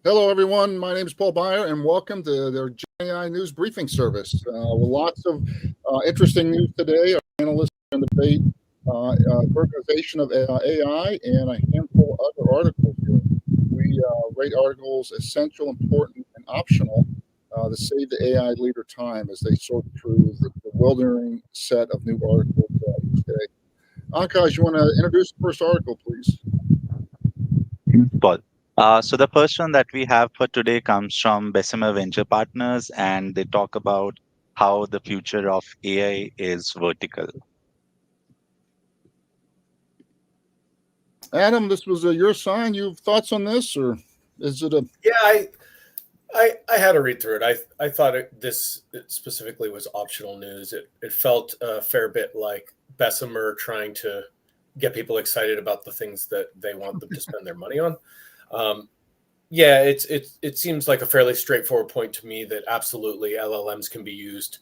Hello, everyone. My name is Paul Beyer, and welcome to their GAI News Briefing Service. With lots of interesting news today, our analysts are going to debate organization of AI and a handful of other articles here. We rate articles essential, important, and optional to save the AI leader time as they sort through the bewildering set of new articles each day. Akash, you want to introduce the first article, please? Paul. So the first one that we have for today comes from Bessemer Venture Partners, and they talk about how the future of AI is vertical. Adam, this was your sign. You have thoughts on this, or is it a Yeah, I had to read through it. I thought this specifically was optional news. It felt a fair bit like Bessemer trying to get people excited about the things that they want them to spend their money on. Yeah, it seems like a fairly straightforward point to me that absolutely LLMs can be used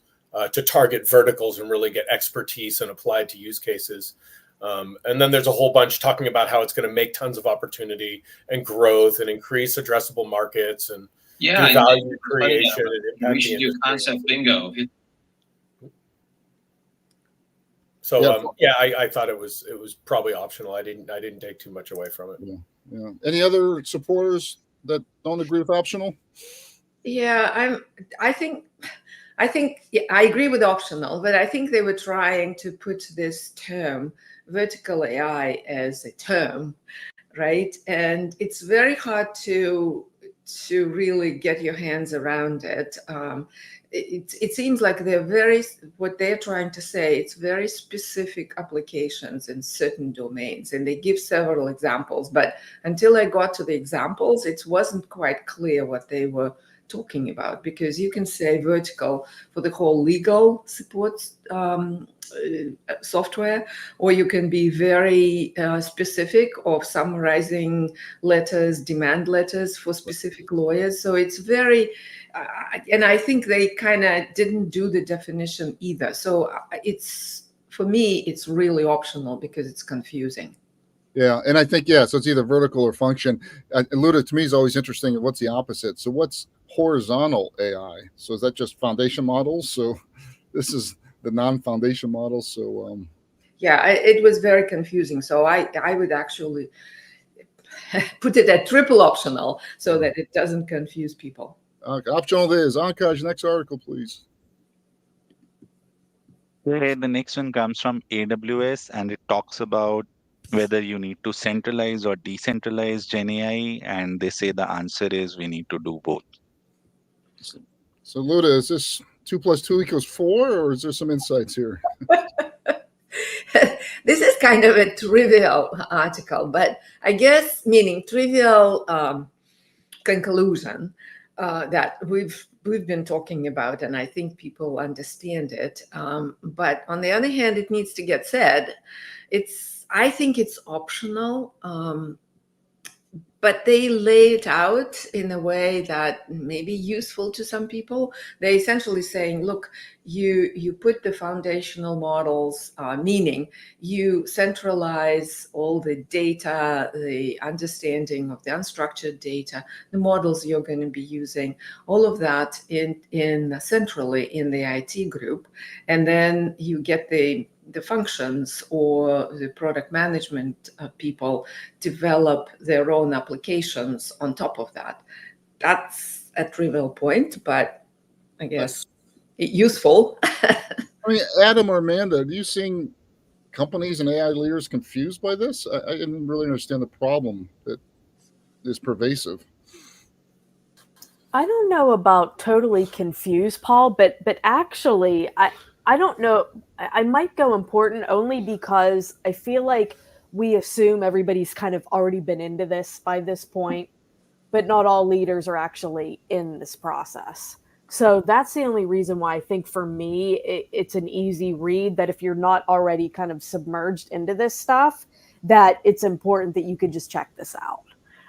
to target verticals and really get expertise and applied to use cases. And then there's a whole bunch talking about how it's going to make tons of opportunity and growth and increase addressable markets and do value creation and impact. We should do concept bingo. So I thought it was probably optional. I didn't take too much away from it. Yeah. Any other supporters that don't agree with optional? Yeah, I think yeah, I agree with optional, but I think they were trying to put this term vertical AI as a term, right? And it's very hard to really get your hands around it. It seems like what they're trying to say, it's very specific applications in certain domains, and they give several examples. But until I got to the examples, it wasn't quite clear what they were talking about, because you can say vertical for the whole legal support software, or you can be very specific of summarizing letters, demand letters for specific lawyers. So it's very, and I think they kind of didn't do the definition either. So for me, it's really optional because it's confusing. Yeah, and I think, so it's either vertical or function. Luda, to me, is always interesting. What's the opposite? So what's horizontal AI? So is that just foundation models? So this is the non-foundation models. So yeah, it was very confusing. So I would actually put it at triple optional so that it doesn't confuse people. Okay, optional it is. Ankash, next article, please. The next one comes from AWS, and it talks about whether you need to centralize or decentralize Gen AI, and they say the answer is we need to do both. So Luda, is this 2 + 2 = 4, or is there some insights here? This is kind of a trivial article, but I guess meaning trivial conclusion that we've been talking about, and I think people understand it. But on the other hand, it needs to get said. I think it's optional, but they lay it out in a way that may be useful to some people. They're essentially saying, look, you put the foundational models, meaning you centralize all the data, the understanding of the unstructured data, the models you're going to be using, all of that in centrally in the IT group. And then you get the functions or the product management people develop their own applications on top of that. That's a trivial point, but I guess useful. I mean, Adam or Amanda, are you seeing companies and AI leaders confused by this? I didn't really understand the problem that is pervasive. I don't know about totally confused, Paul, but actually, I don't know. I might go important only because I feel like we assume everybody's kind of already been into this by this point, but not all leaders are actually in this process. So that's the only reason why I think for me, it's an easy read that if you're not already kind of submerged into this stuff, that it's important that you could just check this out.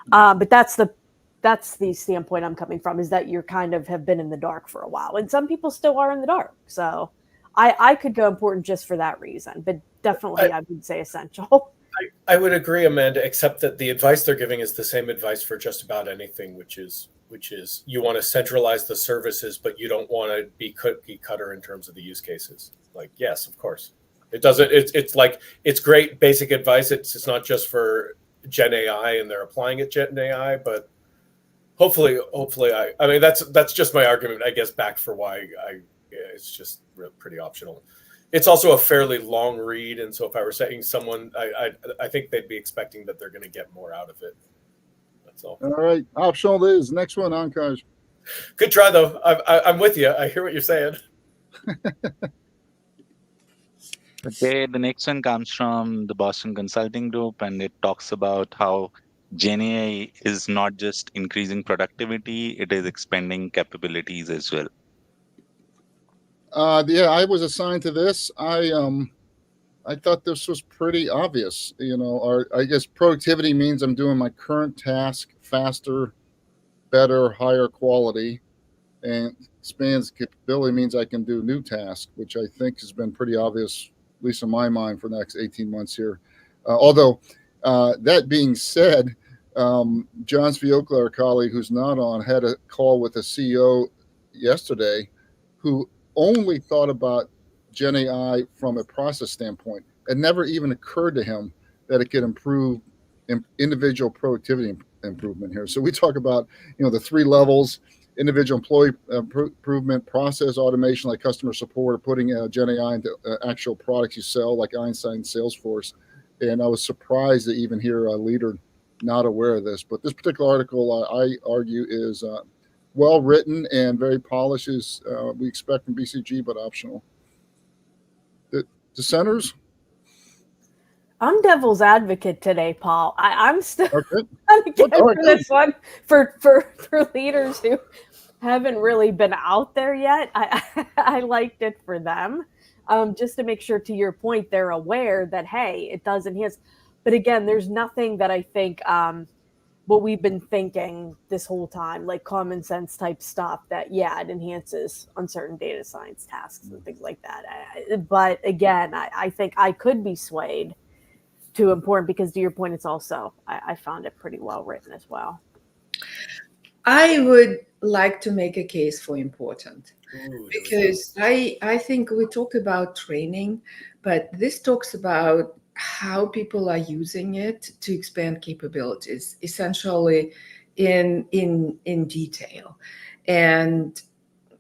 But that's the standpoint I'm coming from, is that you're kind of have been in the dark for a while, and some people still are in the dark. So I could go important just for that reason, but definitely I would say essential. I would agree, Amanda, except that the advice they're giving is the same advice for just about anything, which is you want to centralize the services, but you don't want to be cookie cutter in terms of the use cases. Like, yes, of course. It doesn't. It's like it's great basic advice. It's not just for Gen AI and they're applying it Gen AI, but hopefully, I mean that's just my argument, I guess, back for why it's just pretty optional. It's also a fairly long read, and so if I were saying someone, I think they'd be expecting that they're going to get more out of it. That's all. All right, optional it is. Next one, Ankash. Good try, though. I'm with you. I hear what you're saying. Okay, the next one comes from the Boston Consulting Group, and it talks about how Gen AI is not just increasing productivity, it is expanding capabilities as well. Yeah, I was assigned to this. I thought this was pretty obvious. Or I guess productivity means I'm doing my current task faster, better, higher quality, and expands capability means I can do new tasks, which I think has been pretty obvious, at least in my mind, for the next 18 months here. Although, that being said, John Sviokla, our colleague who's not on, had a call with the CEO yesterday who only thought about Gen AI from a process standpoint. It never even occurred to him that it could improve individual productivity improvement here. So we talk about, the three levels: individual employee improvement, process automation like customer support, or putting Gen AI into actual products you sell like Einstein Salesforce. And I was surprised to even hear a leader not aware of this. But this particular article, I argue, is well written and very polished, as we expect from BCG, but optional. The dissenters? I'm devil's advocate today, Paul. I'm still Okay. for this one for leaders who haven't really been out there yet. I liked it for them, just to make sure, to your point, they're aware that, hey, it does enhance. But again, there's nothing that I think what we've been thinking this whole time, like common sense type stuff, that it enhances on certain data science tasks and things like that. But again, I think I could be swayed to important, because to your point, it's also, I found it pretty well written as well. I would like to make a case for important. Because I think we talk about training, but this talks about how people are using it to expand capabilities, essentially in detail, and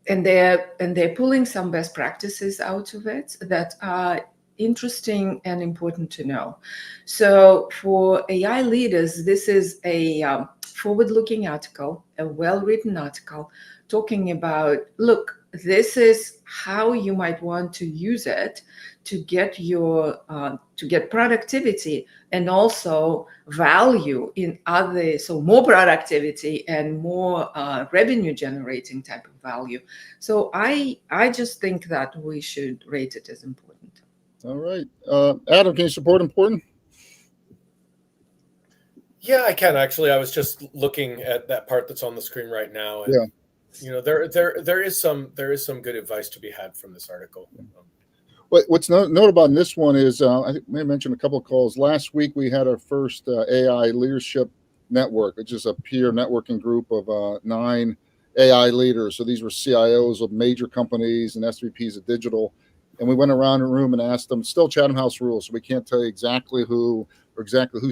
they're pulling some best practices out of it that are interesting and important to know. So for AI leaders, this is a forward-looking article, a well-written article, talking about, look, this is how you might want to use it to get to get productivity and also value in other, so more productivity and more revenue generating type of value. So I just think that we should rate it as important. All right. Adam, can you support important? Yeah, I can actually. I was just looking at that part that's on the screen right now, and there is some good advice to be had from this article. What's notable in this one is, I may have mentioned a couple of calls. Last week, we had our first AI leadership network, which is a peer networking group of 9 AI leaders. So these were CIOs of major companies and SVPs of digital. And we went around the room and asked them, still Chatham House rules, so we can't tell you exactly who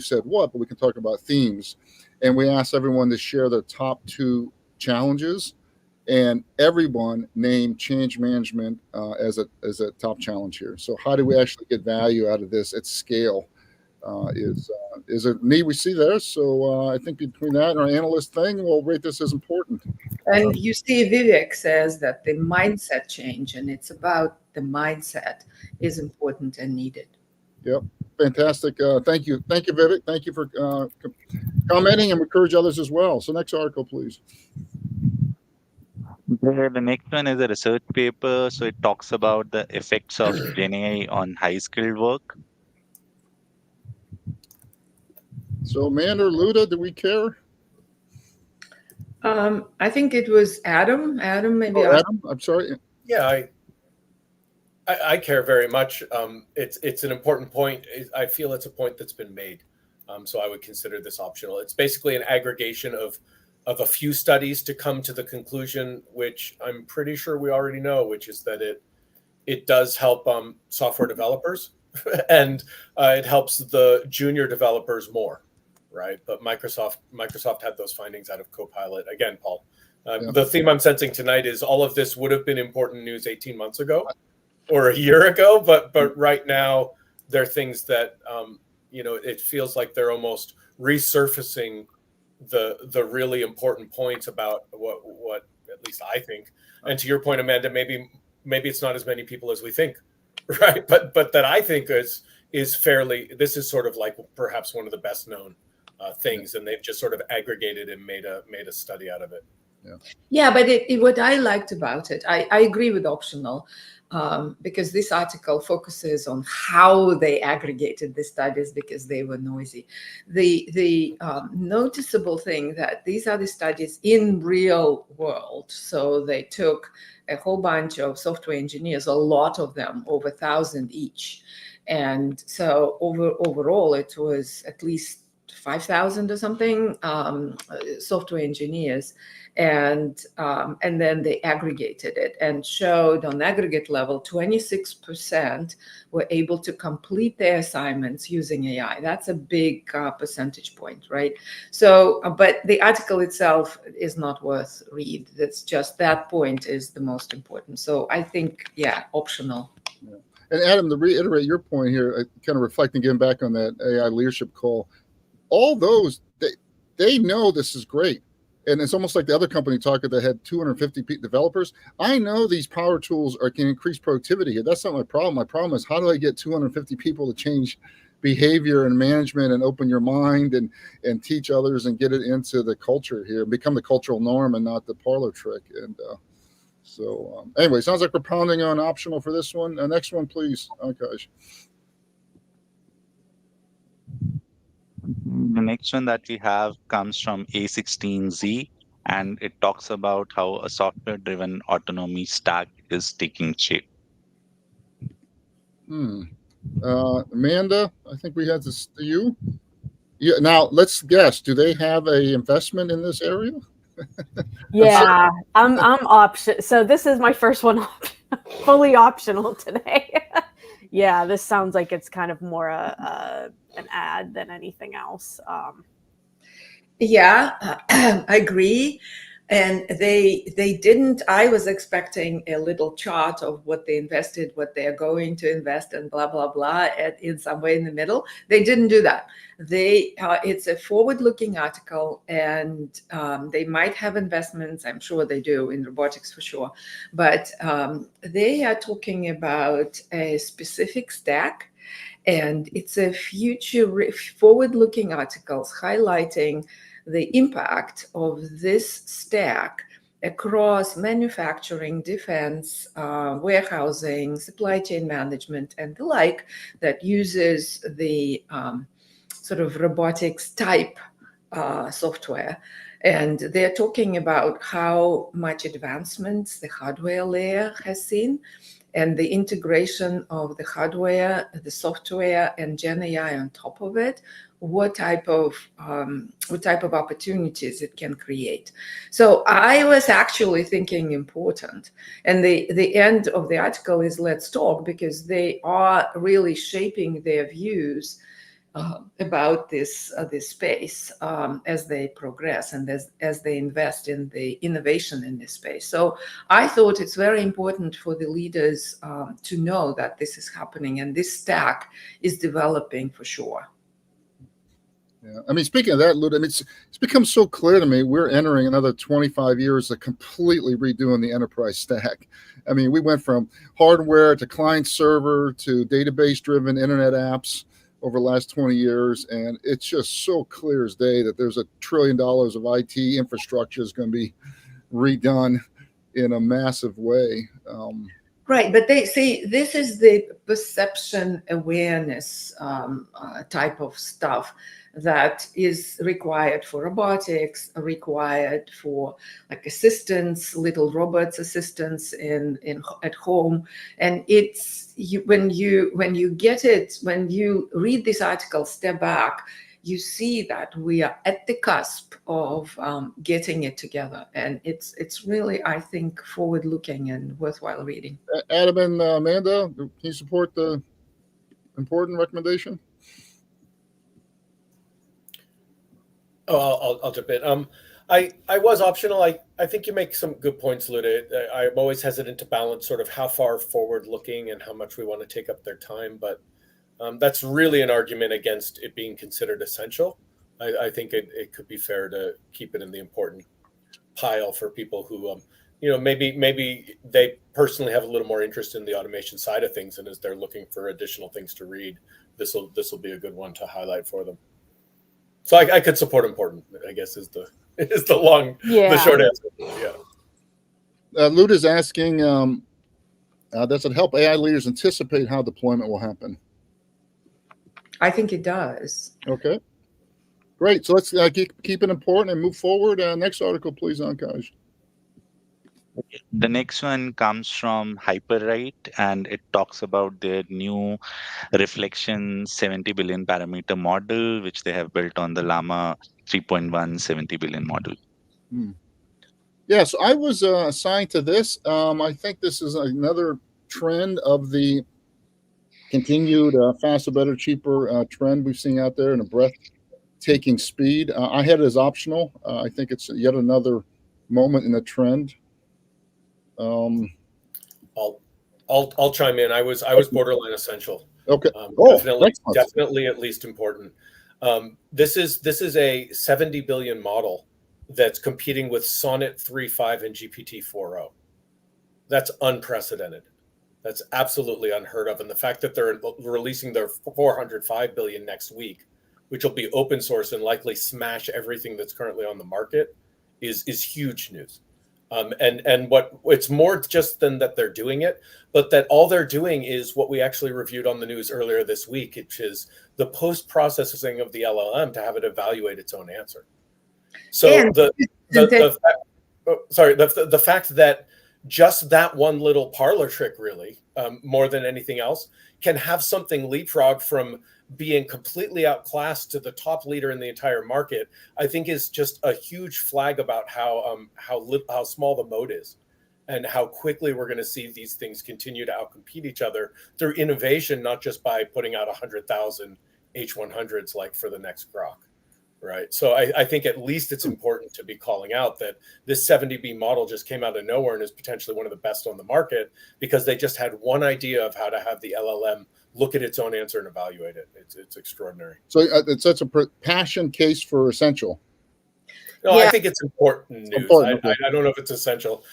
said what, but we can talk about themes. And we asked everyone to share their top 2 challenges, and everyone named change management as a top challenge here. So how do we actually get value out of this at scale is a need we see there. So I think between that and our analyst thing, we'll rate this as important. And you see, Vivek says that the mindset change, and it's about the mindset, is important and needed. Yep. Fantastic. Thank you, Vivek. Thank you for commenting, and encourage others as well. So next article, please. The next one is a research paper. So it talks about the effects of Gen AI on high-skilled work. So Amanda or Luda, do we care? I think it was Adam. Adam, maybe. Adam, I'm sorry. Yeah, I care very much. It's an important point. I feel it's a point that's been made. So I would consider this optional. It's basically an aggregation of a few studies to come to the conclusion, which I'm pretty sure we already know, which is that it does help software developers and it helps the junior developers more, right? But Microsoft had those findings out of Copilot. Again, Paul, the theme I'm sensing tonight is all of this would have been important news 18 months ago or a year ago, but right now there are things that it feels like they're almost resurfacing the really important points about what at least I think. And to your point, Amanda, maybe it's not as many people as we think, right? But that I think is fairly. This is sort of like perhaps one of the best known things, and they've just sort of aggregated and made a study out of it. Yeah, but what I liked about it, I agree with optional, because this article focuses on how they aggregated the studies because they were noisy. The noticeable thing that these are the studies in real world. So they took a whole bunch of software engineers, a lot of them, over 1,000 each. And so overall, it was at least 5,000 or something software engineers, and then they aggregated it and showed on aggregate level 26% were able to complete their assignments using AI. That's a big percentage point, right? So, but the article itself is not worth read. That's just that point is the most important. So I think, yeah, optional. Yeah. And Adam, to reiterate your point here, kind of reflecting, getting back on that AI leadership call, all those, they know this is great. And it's almost like the other company talking that had 250 developers. I know these power tools can increase productivity here. That's not my problem. My problem is, how do I get 250 people to change behavior and management and open your mind and teach others and get it into the culture here, become the cultural norm and not the parlor trick. And anyway, sounds like we're pounding on optional for this one. Next one, please, Akash. The next one that we have comes from A16Z, and it talks about how a software-driven autonomy stack is taking shape. Amanda, I think we had this to you. Yeah. Now let's guess. Do they have a investment in this area? Yeah, I'm option. So this is my first one, fully optional today. Yeah, this sounds like it's kind of more an ad than anything else. Yeah, I agree. And they didn't. I was expecting a little chart of what they invested, what they're going to invest, and blah blah blah. In some way in the middle, they didn't do that. It's a forward-looking article, and they might have investments. I'm sure they do in robotics for sure, but they are talking about a specific stack, and it's a future forward-looking articles highlighting the impact of this stack across manufacturing, defense, warehousing, supply chain management, and the like, that uses the sort of robotics type software. And they're talking about how much advancements the hardware layer has seen, and the integration of the hardware, the software, and Gen AI on top of it, what type of opportunities it can create. So I was actually thinking important. And the end of the article is let's talk, because they are really shaping their views about this space as they progress and as they invest in the innovation in this space. So I thought it's very important for the leaders to know that this is happening and this stack is developing for sure. Yeah, I mean, speaking of that, Luda, I mean, it's become so clear to me we're entering another 25 years of completely redoing the enterprise stack. I mean, we went from hardware to client server to database-driven internet apps over the last 20 years, and it's just so clear as day that there's $1 trillion of IT infrastructure is going to be redone in a massive way. Right, but they see this is the perception awareness type of stuff. that is required for robotics, required for like assistants, little robots assistants at home. And it's when you get it, when you read this article, step back, you see that we are at the cusp of getting it together, and it's really, I think, forward-looking and worthwhile reading. Adam and Amanda, can you support the important recommendation? Oh, I'll jump in. I was optional. I think you make some good points, Luda. I'm always hesitant to balance sort of how far forward looking and how much we want to take up their time, but that's really an argument against it being considered essential. I think it could be fair to keep it in the important pile for people who, maybe they personally have a little more interest in the automation side of things, and as they're looking for additional things to read, this will be a good one to highlight for them. So I could support important, I guess, is the short answer. Yeah. Luda's asking, does it help AI leaders anticipate how deployment will happen? I think it does. Okay, great. So let's keep it important and move forward. Next article, please, Ankaj. The next one comes from Hyperwrite, and it talks about their new Reflection 70 billion parameter model, which they have built on the Llama 3.1 70 billion model. Yeah, so I was assigned to this. I think this is another trend of the continued faster, better, cheaper trend we've seen out there in a breathtaking speed. I had it as optional. I think it's yet another moment in the trend. I'll chime in. I was borderline essential. Okay. Definitely at least important. This is a 70 billion model that's competing with Sonnet 3.5 and GPT-4o. That's unprecedented. That's absolutely unheard of. And the fact that they're releasing their 405 billion next week, which will be open source and likely smash everything that's currently on the market, is huge news. And what it's more just than that they're doing it, but that all they're doing is what we actually reviewed on the news earlier this week, which is the post-processing of the LLM to have it evaluate its own answer. So the fact that just that one little parlor trick, really, more than anything else, can have something leapfrog from being completely outclassed to the top leader in the entire market, I think is just a huge flag about how small the moat is, and how quickly we're going to see these things continue to outcompete each other through innovation, not just by putting out 100,000 H100s like for the next Grok. Right. So I think at least it's important to be calling out that this 70B model just came out of nowhere and is potentially one of the best on the market because they just had one idea of how to have the LLM look at its own answer and evaluate it. It's extraordinary. So it's such a passion case for essential. No, yeah. I think it's important news. I don't know if it's essential.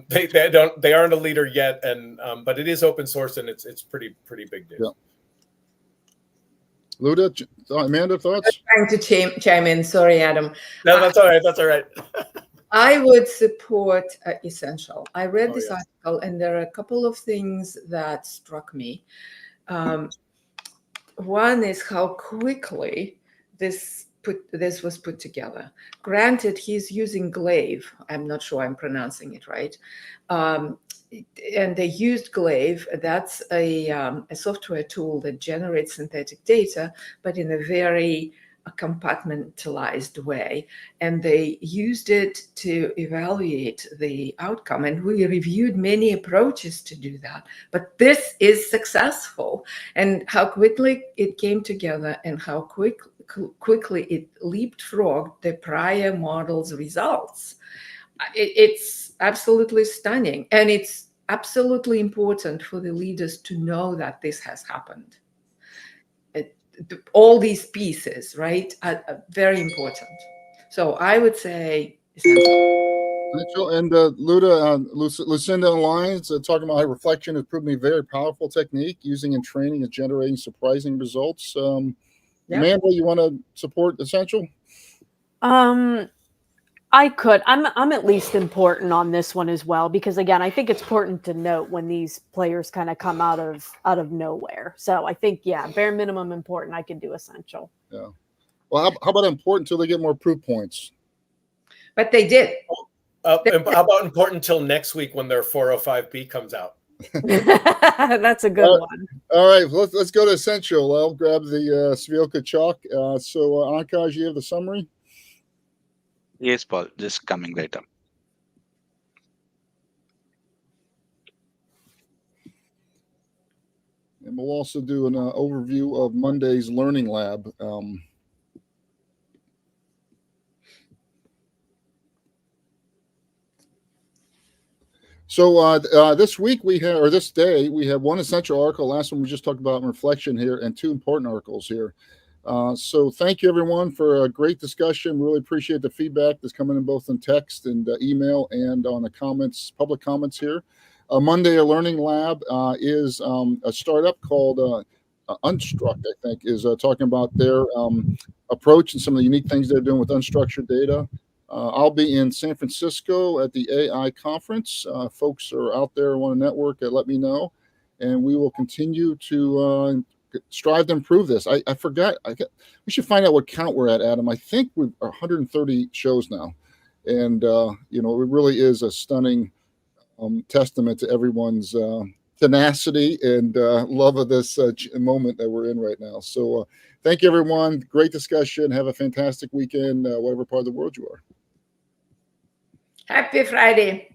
They aren't a leader yet, and but it is open source and it's pretty big news. Yeah. Luda, Amanda, thoughts? I'm trying to chime in. Sorry, Adam. No, that's all right. That's all right. I would support essential. I read this article, and there are a couple of things that struck me. One is how quickly this was put together. Granted, he's using Glaive. I'm not sure I'm pronouncing it right. And they used Glaive. That's a software tool that generates synthetic data, but in a very compartmentalized way. And they used it to evaluate the outcome. And we reviewed many approaches to do that. But this is successful. And how quickly it came together and how quickly it leapfrogged the prior model's results. It's absolutely stunning. And it's absolutely important for the leaders to know that this has happened. All these pieces, right, are very important. So I would say essential. And Luda, Lucinda Lyons talking about how reflection has proven to be a very powerful technique using in training and generating surprising results. Amanda, you want to support essential? I could. I'm at least important on this one as well, because again, I think it's important to note when these players kind of come out of nowhere. So I think, yeah, bare minimum important. I could do essential. Yeah. Well, how about important until they get more proof points? But they did. How about important until next week when their 405B comes out? That's a good one. All right, let's go to Essential. I'll grab the Svielka chalk. So, Akash, you have the summary? Yes, Paul, just coming right up. And we'll also do an overview of Monday's Learning Lab. So this week or this day, we have one essential article. Last one we just talked about in Reflection here, and two important articles here. So thank you, everyone, for a great discussion. Really appreciate the feedback that's coming in both in text and email and on the comments, public comments here. Monday, a Learning Lab is a startup called Unstruct, I think, is talking about their approach and some of the unique things they're doing with unstructured data. I'll be in San Francisco at the AI conference. Folks are out there want to network, let me know. And we will continue to strive to improve this. I forgot. We should find out what count we're at, Adam. I think we're 130 shows now. And, it really is a stunning testament to everyone's tenacity and love of this moment that we're in right now. So thank you, everyone. Great discussion. Have a fantastic weekend, whatever part of the world you are. Happy Friday.